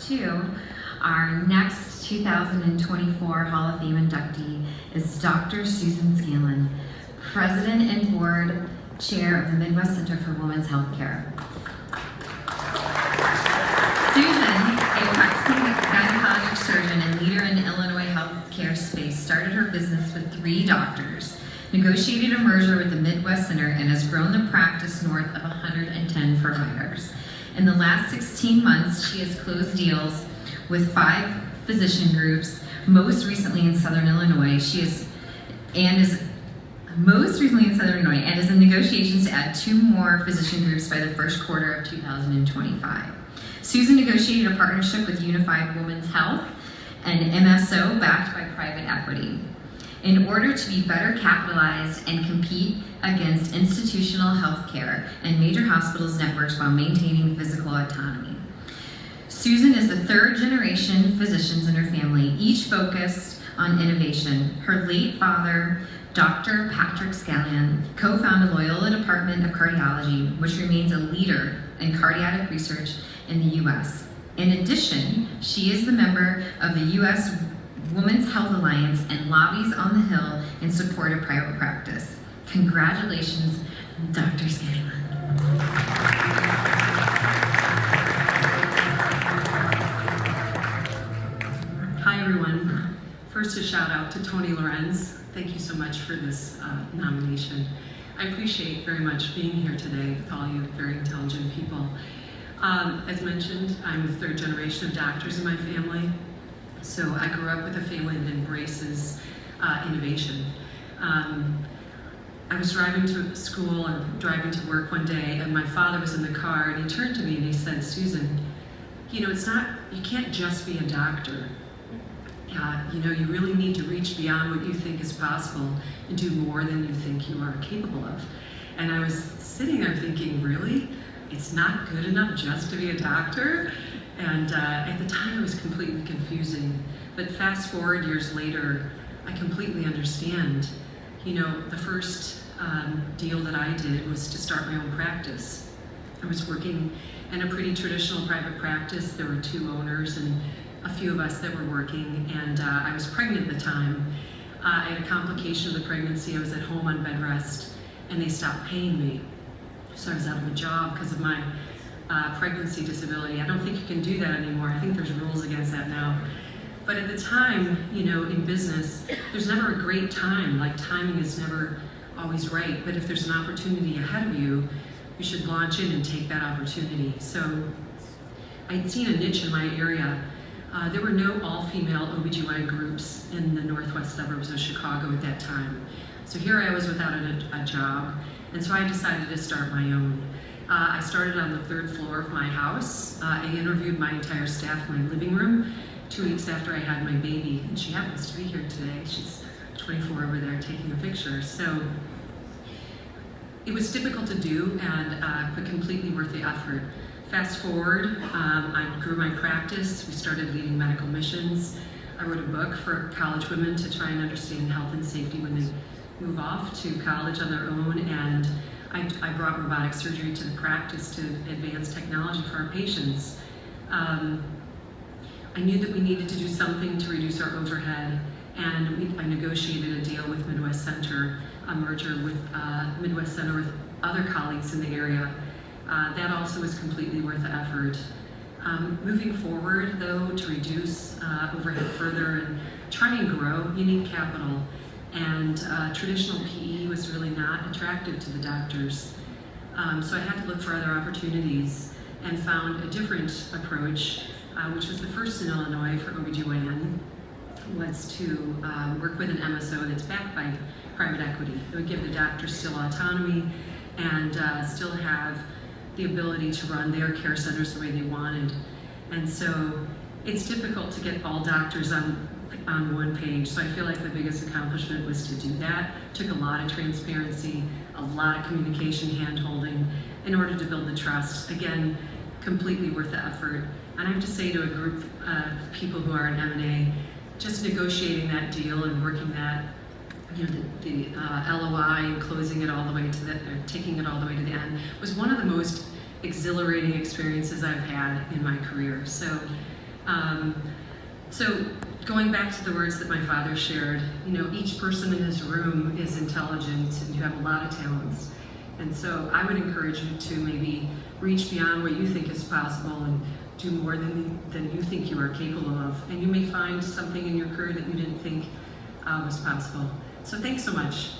2. Our next 2024 Hall of Fame inductee is Dr. Susan Scanlon, President and Board Chair of the Midwest Center for Women's Healthcare. Susan, a practicing gynecologic surgeon and leader in Illinois healthcare space, started her business with 3 doctors, negotiated a merger with the Midwest Center, and has grown the practice north of 110 providers. In the last 16 months, she has closed deals with 5 physician groups, most recently in Southern Illinois. She is in negotiations to add 2 more physician groups by the first quarter of 2025. Susan negotiated a partnership with Unified Women's Health, an MSO backed by private equity, in order to be better capitalized and compete against institutional healthcare and major hospitals networks while maintaining physical autonomy. Susan is the 3rd generation physicians in her family, each focused on innovation. Her late father, Dr. Patrick Scanlon, co-founded Loyola Department of Cardiology, which remains a leader in cardiac research in the U.S. In addition, she is the member of the U.S. Women's Health Alliance and lobbies on the Hill in support of private practice. Congratulations, Dr. Scanlon. Hi, everyone. First, a shout out to Tony Lorenz. Thank you so much for this nomination. I appreciate very much being here today with all you very intelligent people. As mentioned, I'm the 3rd generation of doctors in my family. So I grew up with a family that embraces innovation. I was driving to school and driving to work one day, and my father was in the car, and he turned to me and he said, "Susan, you can't just be a doctor. You really need to reach beyond what you think is possible and do more than you think you are capable of." And I was sitting there thinking, really? It's not good enough just to be a doctor? And at the time it was completely confusing. But fast forward years later, I completely understand. The first deal that I did was to start my own practice. I was working in a pretty traditional private practice. There were 2 owners and a few of us that were working, and I was pregnant at the time. I had a complication of the pregnancy. I was at home on bed rest, and they stopped paying me. So I was out of a job because of my pregnancy disability. I don't think you can do that anymore. I think there's rules against that now. But at the time, in business, there's never a great time. Like, timing is never always right. But if there's an opportunity ahead of you, you should launch in and take that opportunity. So I'd seen a niche in my area. There were no all-female OBGYN groups in the northwest suburbs of Chicago at that time. So here I was without a job, and so I decided to start my own. I started on the 3rd floor of my house. I interviewed my entire staff in my living room 2 weeks after I had my baby, and she happens to be here today. She's 24 over there taking a picture. So it was difficult to do, but completely worth the effort. Fast forward, I grew my practice. We started leading medical missions. I wrote a book for college women to try and understand health and safety when they move off to college on their own, and I brought robotic surgery to the practice to advance technology for our patients. I knew that we needed to do something to reduce our overhead, and I negotiated a deal with Midwest Center, a merger with Midwest Center with other colleagues in the area. That also was completely worth the effort. Moving forward, though, to reduce overhead further and try and grow, you need capital. And traditional PE was really not attractive to the doctors. So I had to look for other opportunities and found a different approach, which was the first in Illinois for OBGYN, was to work with an MSO that's backed by private equity. It would give the doctors still autonomy and still have the ability to run their care centers the way they wanted. And so it's difficult to get all doctors on one page. So I feel like the biggest accomplishment was to do that. It took a lot of transparency, a lot of communication, hand-holding in order to build the trust. Again, completely worth the effort. And I have to say to a group of people who are in M&A, just negotiating that deal and working that, the LOI and closing it all the way to taking it all the way to the end was one of the most exhilarating experiences I've had in my career. So So going back to the words that my father shared, you know, each person in this room is intelligent and you have a lot of talents. And so I would encourage you to maybe reach beyond what you think is possible and do more than you think you are capable of. And you may find something in your career that you didn't think was possible. So thanks so much.